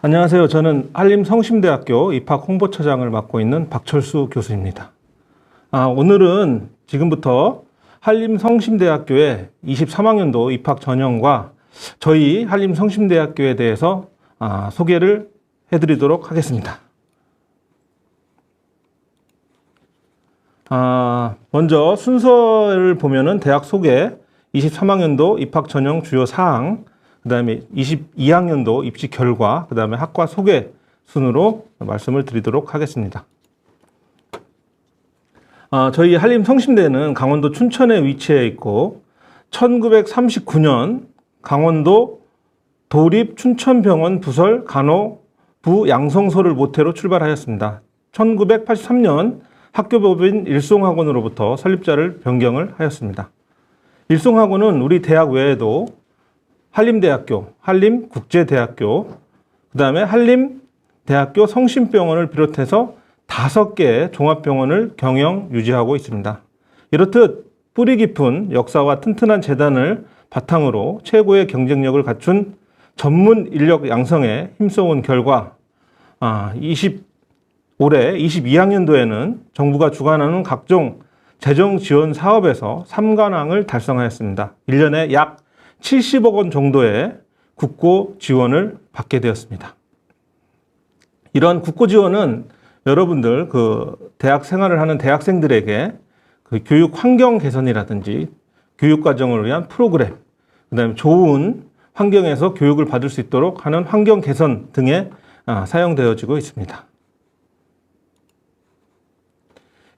안녕하세요. 저는 한림성심대학교 입학 홍보처장을 맡고 있는 박철수 교수입니다. 오늘은 지금부터 한림성심대학교의 23학년도 입학 전형과 저희 한림성심대학교에 대해서 소개를 해드리도록 하겠습니다. 먼저 순서를 보면은 대학 소개, 23학년도 입학 전형 주요 사항, 그 다음에 22학년도 입시 결과, 그 다음에 학과 소개 순으로 말씀을 드리도록 하겠습니다. 저희 한림성심대는 강원도 춘천에 위치해 있고 1939년 강원도 도립 춘천병원 부설 간호부 양성소를 모태로 출발하였습니다. 1983년 학교법인 일송학원으로부터 설립자를 변경을 하였습니다. 일송학원은 우리 대학 외에도 한림대학교, 한림국제대학교, 그 다음에 한림대학교 성심병원을 비롯해서 5개의 종합병원을 경영, 유지하고 있습니다. 이렇듯 뿌리 깊은 역사와 튼튼한 재단을 바탕으로 최고의 경쟁력을 갖춘 전문 인력 양성에 힘써온 결과 올해 22학년도에는 정부가 주관하는 각종 재정 지원 사업에서 3관왕을 달성하였습니다. 1년에 약 70억 원 정도의 국고 지원을 받게 되었습니다. 이러한 국고 지원은 여러분들 대학 생활을 하는 대학생들에게 교육 환경 개선이라든지 교육 과정을 위한 프로그램, 그다음에 좋은 환경에서 교육을 받을 수 있도록 하는 환경 개선 등에 사용되어지고 있습니다.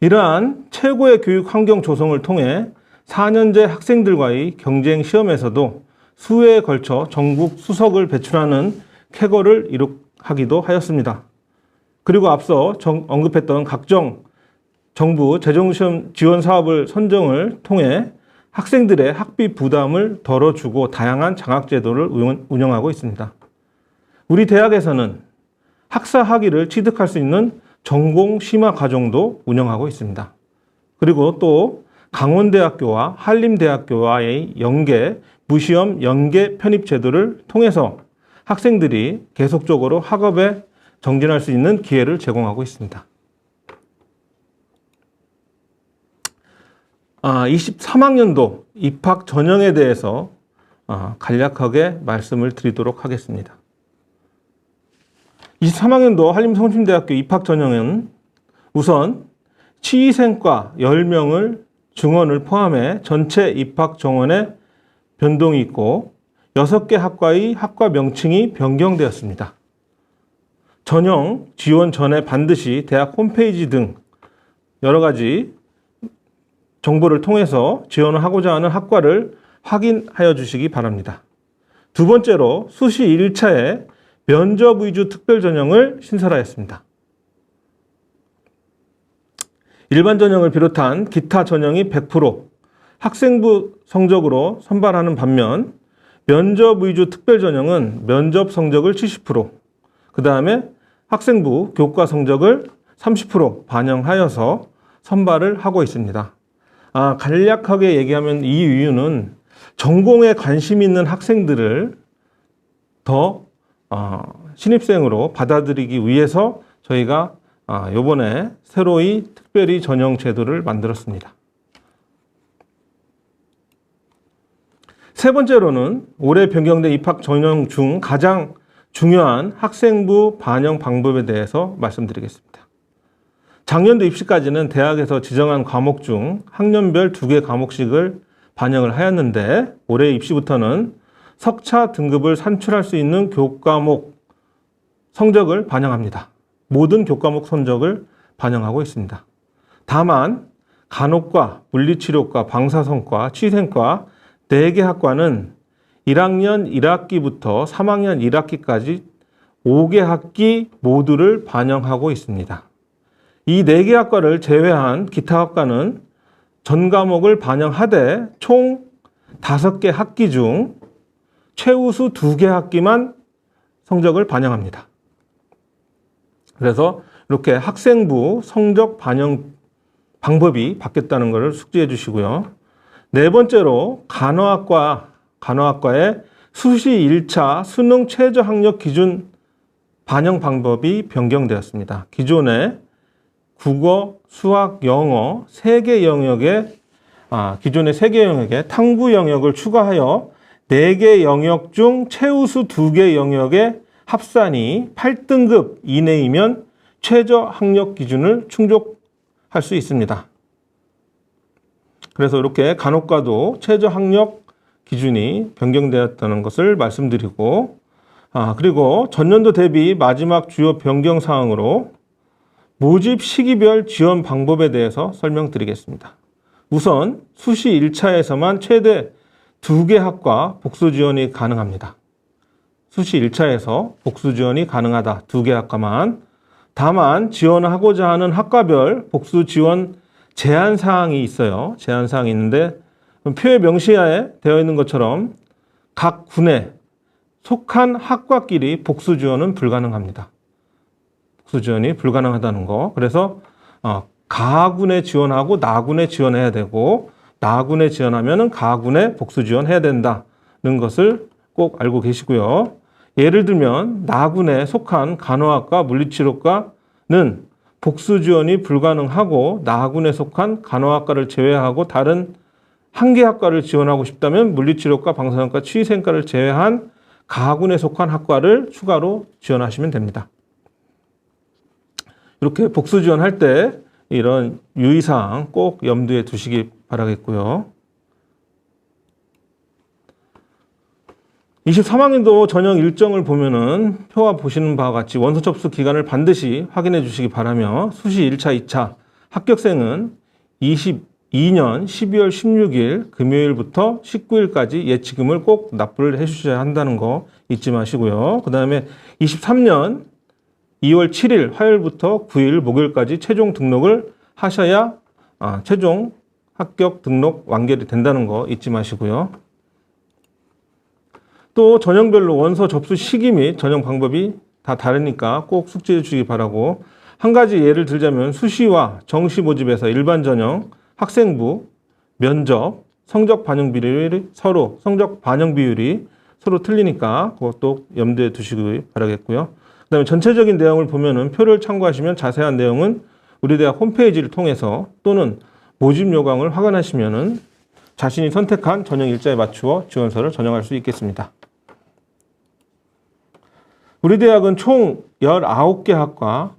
이러한 최고의 교육 환경 조성을 통해 4년제 학생들과의 경쟁 시험에서도 수회에 걸쳐 전국 수석을 배출하는 쾌거를 이룩하기도 하였습니다. 그리고 앞서 언급했던 각종 정부 재정시험 지원 사업을 선정을 통해 학생들의 학비 부담을 덜어주고 다양한 장학제도를 운영하고 있습니다. 우리 대학에서는 학사 학위를 취득할 수 있는 전공 심화 과정도 운영하고 있습니다. 그리고 또 강원대학교와 한림대학교와의 연계, 무시험 연계 편입 제도를 통해서 학생들이 계속적으로 학업에 정진할 수 있는 기회를 제공하고 있습니다. 23학년도 입학 전형에 대해서 간략하게 말씀을 드리도록 하겠습니다. 23학년도 한림성심대학교 입학 전형은 우선 치의생과 10명을 증원을 포함해 전체 입학 정원에 변동이 있고 6개 학과의 학과 명칭이 변경되었습니다. 전형 지원 전에 반드시 대학 홈페이지 등 여러 가지 정보를 통해서 지원을 하고자 하는 학과를 확인하여 주시기 바랍니다. 두 번째로 수시 1차에 면접 위주 특별 전형을 신설하였습니다. 일반 전형을 비롯한 기타 전형이 100% 학생부 성적으로 선발하는 반면 면접 위주 특별 전형은 면접 성적을 70%, 그 다음에 학생부 교과 성적을 30% 반영하여서 선발을 하고 있습니다. 간략하게 얘기하면 이 이유는 전공에 관심 있는 학생들을 더 신입생으로 받아들이기 위해서 저희가 이번에 새로이 특별히 전형 제도를 만들었습니다. 세 번째로는 올해 변경된 입학 전형 중 가장 중요한 학생부 반영 방법에 대해서 말씀드리겠습니다. 작년도 입시까지는 대학에서 지정한 과목 중 학년별 2개 과목씩을 반영을 하였는데 올해 입시부터는 석차 등급을 산출할 수 있는 교과목 성적을 반영합니다. 모든 교과목 성적을 반영하고 있습니다. 다만 간호과, 물리치료과, 방사선과, 치생과 4개 학과는 1학년 1학기부터 3학년 1학기까지 5개 학기 모두를 반영하고 있습니다. 이 4개 학과를 제외한 기타 학과는 전 과목을 반영하되 총 5개 학기 중 최우수 2개 학기만 성적을 반영합니다. 그래서 이렇게 학생부 성적 반영 방법이 바뀌었다는 것을 숙지해 주시고요. 네 번째로 간호학과의 수시 1차 수능 최저 학력 기준 반영 방법이 변경되었습니다. 기존에 국어, 수학, 영어 3개 영역에 기존의 3개 영역에 탐구 영역을 추가하여 4개 영역 중 최우수 2개 영역의 합산이 8등급 이내이면 최저 학력 기준을 충족할 수 있습니다. 그래서 이렇게 간호과도 최저 학력 기준이 변경되었다는 것을 말씀드리고, 그리고 전년도 대비 마지막 주요 변경 사항으로 모집 시기별 지원 방법에 대해서 설명드리겠습니다. 우선 수시 1차에서만 최대 2개 학과 복수 지원이 가능합니다. 수시 1차에서 복수 지원이 가능하다. 2개 학과만. 다만 지원하고자 하는 학과별 복수 지원 제한 사항이 있어요. 제한 사항이 있는데 표에 명시하에 되어 있는 것처럼 각 군에 속한 학과끼리 복수 지원은 불가능합니다. 복수 지원이 불가능하다는 거. 그래서 가군에 지원하고 나군에 지원해야 되고 나군에 지원하면은 가군에 복수 지원해야 된다는 것을 꼭 알고 계시고요. 예를 들면 나군에 속한 간호학과, 물리치료과는 복수 지원이 불가능하고 나군에 속한 간호학과를 제외하고 다른 한 개 학과를 지원하고 싶다면 물리치료과, 방사선과, 치위생과를 제외한 가군에 속한 학과를 추가로 지원하시면 됩니다. 이렇게 복수 지원할 때 이런 유의사항 꼭 염두에 두시기 바라겠고요. 23학년도 전형 일정을 보면은 표와 보시는 바와 같이 원서 접수 기간을 반드시 확인해 주시기 바라며 수시 1차, 2차 합격생은 22년 12월 16일 금요일부터 19일까지 예치금을 꼭 납부를 해 주셔야 한다는 거 잊지 마시고요. 그 다음에 23년 2월 7일 화요일부터 9일 목요일까지 최종 등록을 하셔야 최종 합격 등록 완결이 된다는 거 잊지 마시고요. 또 전형별로 원서 접수 시기 및 전형 방법이 다 다르니까 꼭 숙지해 주시기 바라고, 한 가지 예를 들자면 수시와 정시 모집에서 일반 전형, 학생부, 면접, 성적 반영 비율이 서로 틀리니까 그것도 염두에 두시기 바라겠고요. 그다음에 전체적인 내용을 보면은 표를 참고하시면 자세한 내용은 우리 대학 홈페이지를 통해서 또는 모집 요강을 확인하시면은 자신이 선택한 전형 일자에 맞추어 지원서를 전형할 수 있겠습니다. 우리 대학은 총 19개 학과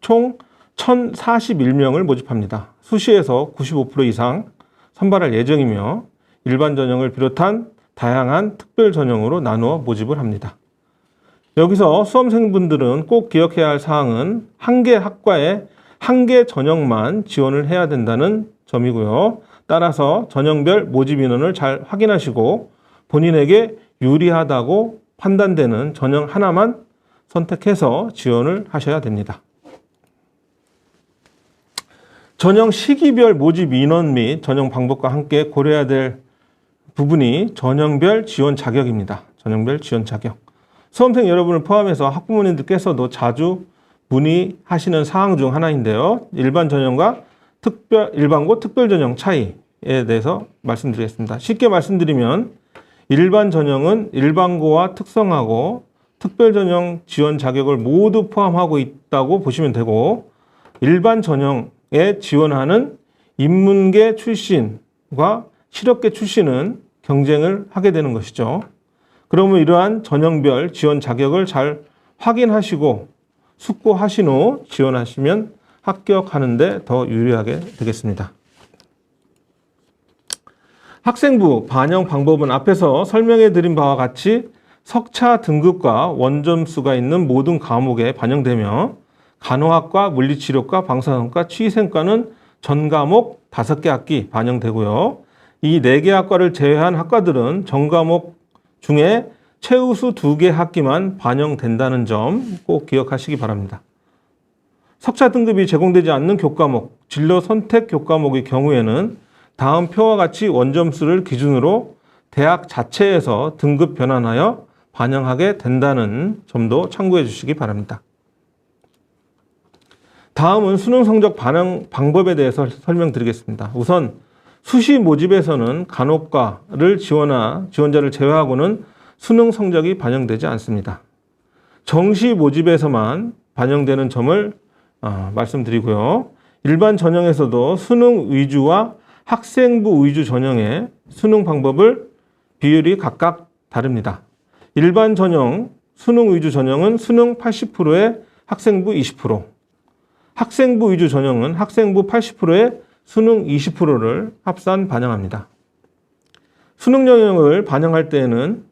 총 1,041명을 모집합니다. 수시에서 95% 이상 선발할 예정이며 일반 전형을 비롯한 다양한 특별 전형으로 나누어 모집을 합니다. 여기서 수험생분들은 꼭 기억해야 할 사항은 한 개 학과에 한 개 전형만 지원을 해야 된다는 점이고요. 따라서 전형별 모집 인원을 잘 확인하시고 본인에게 유리하다고 판단되는 전형 하나만 선택해서 지원을 하셔야 됩니다. 전형 시기별 모집 인원 및 전형 방법과 함께 고려해야 될 부분이 전형별 지원 자격입니다. 전형별 지원 자격. 수험생 여러분을 포함해서 학부모님들께서도 자주 문의하시는 사항 중 하나인데요. 일반 전형과 일반고 특별 전형 차이에 대해서 말씀드리겠습니다. 쉽게 말씀드리면 일반 전형은 일반고와 특성하고 특별 전형 지원 자격을 모두 포함하고 있다고 보시면 되고, 일반 전형에 지원하는 인문계 출신과 실업계 출신은 경쟁을 하게 되는 것이죠. 그러면 이러한 전형별 지원 자격을 잘 확인하시고 숙고하신 후 지원하시면 합격하는 데 더 유리하게 되겠습니다. 학생부 반영 방법은 앞에서 설명해 드린 바와 같이 석차 등급과 원점수가 있는 모든 과목에 반영되며 간호학과, 물리치료과, 방사선과, 치위생과는 전 과목 5개 학기 반영되고요. 이 4개 학과를 제외한 학과들은 전 과목 중에 최우수 2개 학기만 반영된다는 점 꼭 기억하시기 바랍니다. 석차 등급이 제공되지 않는 교과목, 진로 선택 교과목의 경우에는 다음 표와 같이 원점수를 기준으로 대학 자체에서 등급 변환하여 반영하게 된다는 점도 참고해 주시기 바랍니다. 다음은 수능 성적 반영 방법에 대해서 설명드리겠습니다. 우선 수시 모집에서는 간호과를 지원자를 제외하고는 수능 성적이 반영되지 않습니다. 정시 모집에서만 반영되는 점을 말씀드리고요. 일반 전형에서도 수능 위주와 학생부 위주 전형의 수능 방법을 비율이 각각 다릅니다. 일반 전형, 수능 위주 전형은 수능 80%에 학생부 20%, 학생부 위주 전형은 학생부 80%에 수능 20%를 합산 반영합니다. 수능 영역을 반영할 때에는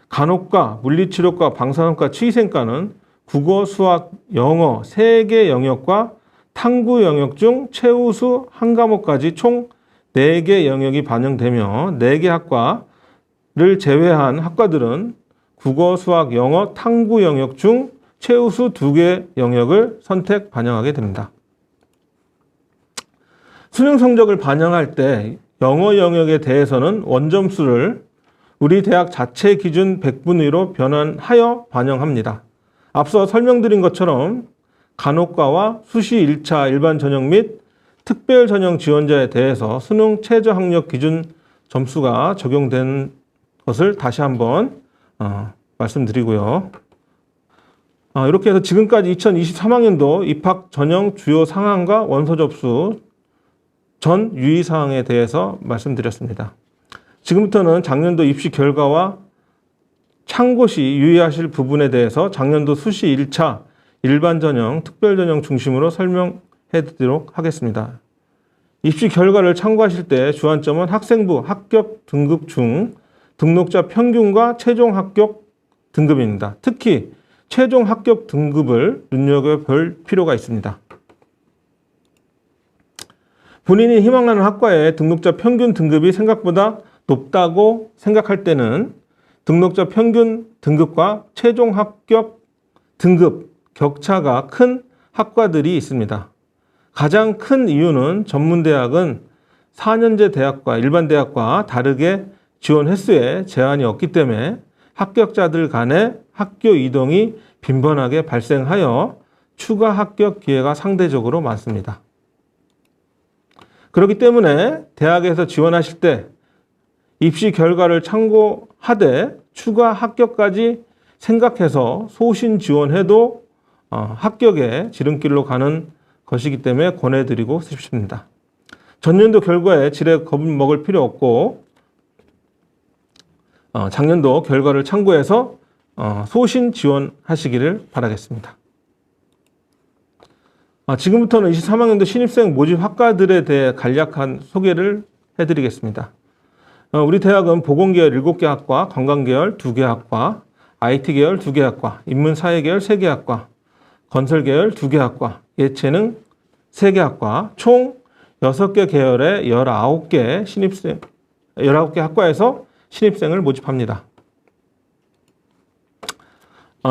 간호과, 물리치료과, 방사선과, 치위생과는 국어, 수학, 영어 3개 영역과 탐구 영역 중 최우수 한 과목까지 총 4개 영역이 반영되며 4개 학과를 제외한 학과들은 국어, 수학, 영어, 탐구 영역 중 최우수 2개 영역을 선택 반영하게 됩니다. 수능 성적을 반영할 때 영어 영역에 대해서는 원점수를 우리 대학 자체 기준 100분위로 변환하여 반영합니다. 앞서 설명드린 것처럼 간호과와 수시 1차 일반 전형 및 특별 전형 지원자에 대해서 수능 최저 학력 기준 점수가 적용된 것을 다시 한번 말씀드리고요. 이렇게 해서 지금까지 2023학년도 입학 전형 주요 상황과 원서 접수 전 유의사항에 대해서 말씀드렸습니다. 지금부터는 작년도 입시 결과와 참고 시 유의하실 부분에 대해서 작년도 수시 1차 일반 전형, 특별 전형 중심으로 설명해 드리도록 하겠습니다. 입시 결과를 참고하실 때 주안점은 학생부 합격 등급 중 등록자 평균과 최종 합격 등급입니다. 특히 최종 합격 등급을 눈여겨볼 필요가 있습니다. 본인이 희망하는 학과의 등록자 평균 등급이 생각보다 높다고 생각할 때는 등록자 평균 등급과 최종 합격 등급 격차가 큰 학과들이 있습니다. 가장 큰 이유는 전문대학은 4년제 대학과 일반 대학과 다르게 지원 횟수에 제한이 없기 때문에 합격자들 간의 학교 이동이 빈번하게 발생하여 추가 합격 기회가 상대적으로 많습니다. 그렇기 때문에 대학에서 지원하실 때 입시 결과를 참고하되 추가 합격까지 생각해서 소신 지원해도 합격의 지름길로 가는 것이기 때문에 권해드리고 싶습니다. 전년도 결과에 지레 겁먹을 필요 없고 작년도 결과를 참고해서 소신 지원하시기를 바라겠습니다. 지금부터는 23학년도 신입생 모집 학과들에 대해 간략한 소개를 해드리겠습니다. 우리 대학은 보건계열 7개 학과, 관광계열 2개 학과, IT계열 2개 학과, 인문사회계열 3개 학과, 건설계열 2개 학과, 예체능 3개 학과, 총 6개 계열의 19개 학과에서 신입생을 모집합니다.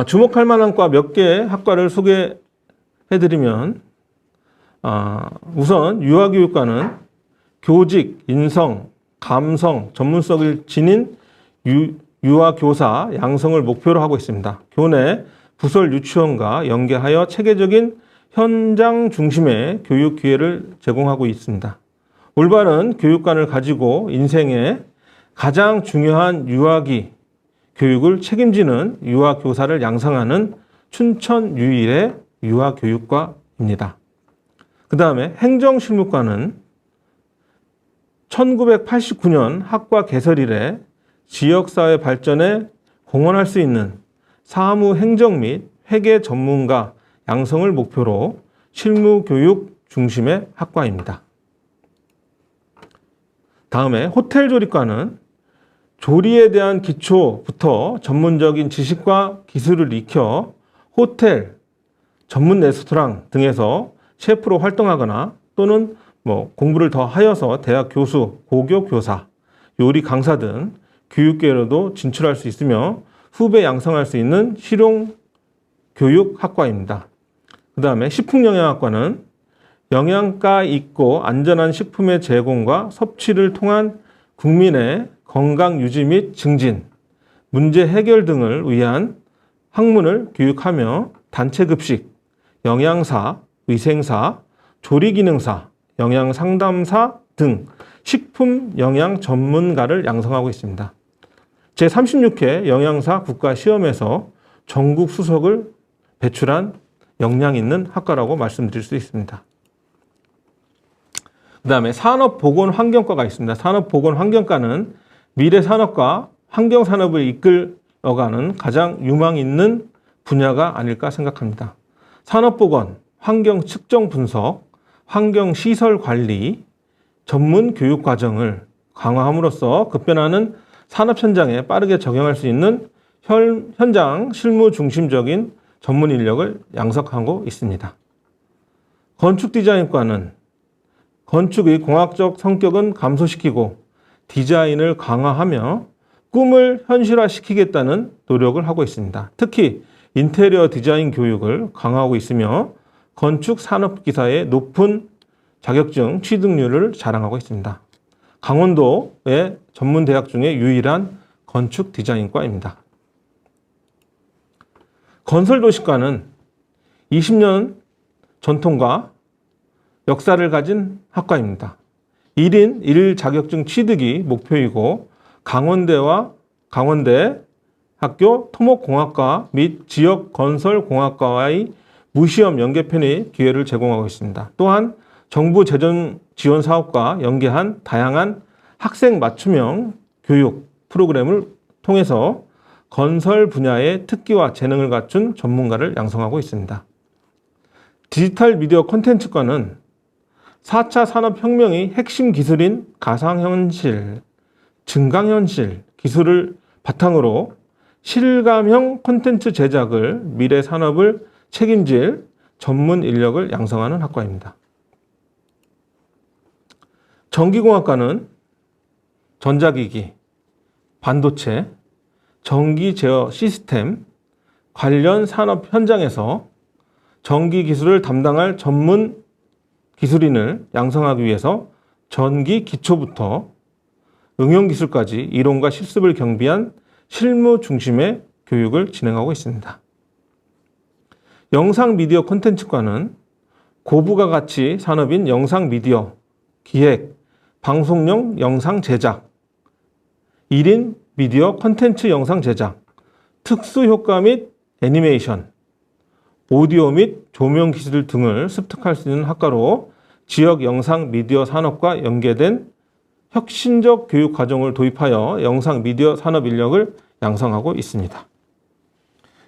주목할 만한 과 몇 개의 학과를 소개해드리면 우선 유아교육과는 교직, 인성, 감성, 전문성을 지닌 유아교사 양성을 목표로 하고 있습니다. 교내 부설 유치원과 연계하여 체계적인 현장 중심의 교육 기회를 제공하고 있습니다. 올바른 교육관을 가지고 인생의 가장 중요한 유아기 교육을 책임지는 유아교사를 양성하는 춘천 유일의 유아교육과입니다. 그 다음에 행정실무과는 1989년 학과 개설 이래 지역사회 발전에 공헌할 수 있는 사무행정 및 회계 전문가 양성을 목표로 실무교육 중심의 학과입니다. 다음에 호텔조리과는 조리에 대한 기초부터 전문적인 지식과 기술을 익혀 호텔, 전문 레스토랑 등에서 셰프로 활동하거나 또는 공부를 더 하여서 대학 교수, 고교 교사, 요리 강사 등 교육계로도 진출할 수 있으며 후배 양성할 수 있는 실용교육학과입니다. 그 다음에 식품영양학과는 영양가 있고 안전한 식품의 제공과 섭취를 통한 국민의 건강 유지 및 증진, 문제 해결 등을 위한 학문을 교육하며 단체급식, 영양사, 의생사, 조리기능사, 영양상담사 등 식품 영양 전문가를 양성하고 있습니다. 제36회 영양사 국가시험에서 전국 수석을 배출한 역량 있는 학과라고 말씀드릴 수 있습니다. 그 다음에 산업보건환경과가 있습니다. 산업보건환경과는 미래산업과 환경산업을 이끌어가는 가장 유망 있는 분야가 아닐까 생각합니다. 산업보건, 환경측정분석, 환경시설관리, 전문 교육과정을 강화함으로써 급변하는 산업 현장에 빠르게 적용할 수 있는 현장 실무 중심적인 전문 인력을 양성하고 있습니다. 건축디자인과는 건축의 공학적 성격은 감소시키고 디자인을 강화하며 꿈을 현실화시키겠다는 노력을 하고 있습니다. 특히 인테리어 디자인 교육을 강화하고 있으며 건축 산업기사의 높은 자격증 취득률을 자랑하고 있습니다. 강원도의 전문대학 중에 유일한 건축 디자인과입니다. 건설도시과는 20년 전통과 역사를 가진 학과입니다. 1인 1 자격증 취득이 목표이고 강원대와 강원대 학교 토목공학과 및 지역건설공학과와의 무시험 연계편의 기회를 제공하고 있습니다. 또한 정부 재정 지원 사업과 연계한 다양한 학생 맞춤형 교육 프로그램을 통해서 건설 분야의 특기와 재능을 갖춘 전문가를 양성하고 있습니다. 디지털 미디어 콘텐츠과는 4차 산업혁명의 핵심 기술인 가상현실, 증강현실 기술을 바탕으로 실감형 콘텐츠 제작을 미래 산업을 책임질 전문 인력을 양성하는 학과입니다. 전기공학과는 전자기기, 반도체, 전기 제어 시스템 관련 산업 현장에서 전기 기술을 담당할 전문 기술인을 양성하기 위해서 전기 기초부터 응용기술까지 이론과 실습을 경비한 실무 중심의 교육을 진행하고 있습니다. 영상미디어 콘텐츠과는 고부가 가치 산업인 영상미디어, 기획, 방송용 영상 제작, 1인 미디어 콘텐츠 영상 제작, 특수효과 및 애니메이션, 오디오 및 조명 기술 등을 습득할 수 있는 학과로 지역 영상 미디어 산업과 연계된 혁신적 교육 과정을 도입하여 영상 미디어 산업 인력을 양성하고 있습니다.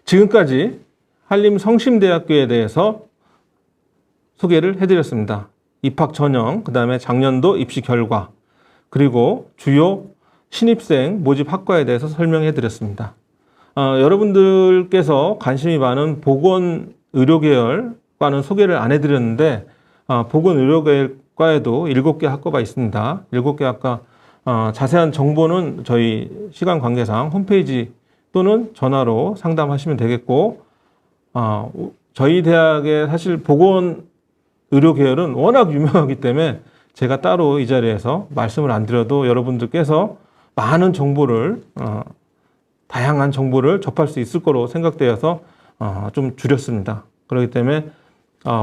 지금까지 한림성심대학교에 대해서 소개를 해드렸습니다. 입학 전형, 그 다음에 작년도 입시 결과, 그리고 주요 신입생 모집 학과에 대해서 설명해드렸습니다. 여러분들께서 관심이 많은 보건의료계열과는 소개를 안 해드렸는데 보건의료계열과에도 7개 학과가 있습니다. 7개 학과 자세한 정보는 저희 시간 관계상 홈페이지 또는 전화로 상담하시면 되겠고 저희 대학의 사실 보건의료계열은 워낙 유명하기 때문에 제가 따로 이 자리에서 말씀을 안 드려도 여러분들께서 많은 정보를 다양한 정보를 접할 수 있을 거로 생각되어서 좀 줄였습니다. 그렇기 때문에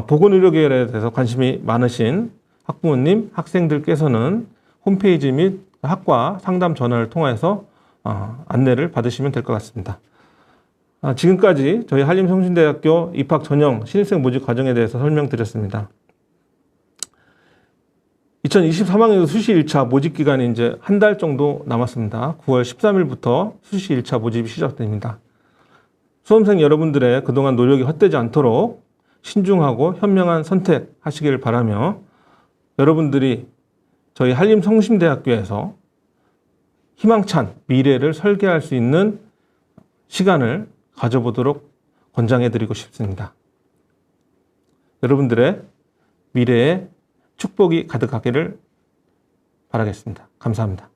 보건의료계열에 대해서 관심이 많으신 학부모님, 학생들께서는 홈페이지 및 학과 상담 전화를 통해서 안내를 받으시면 될 것 같습니다. 지금까지 저희 한림성신대학교 입학 전형 신입생 모집 과정에 대해서 설명드렸습니다. 2023학년도 수시 1차 모집 기간이 이제 한 달 정도 남았습니다. 9월 13일부터 수시 1차 모집이 시작됩니다. 수험생 여러분들의 그동안 노력이 헛되지 않도록 신중하고 현명한 선택하시길 바라며 여러분들이 저희 한림성심대학교에서 희망찬 미래를 설계할 수 있는 시간을 가져보도록 권장해드리고 싶습니다. 여러분들의 미래에 축복이 가득하기를 바라겠습니다. 감사합니다.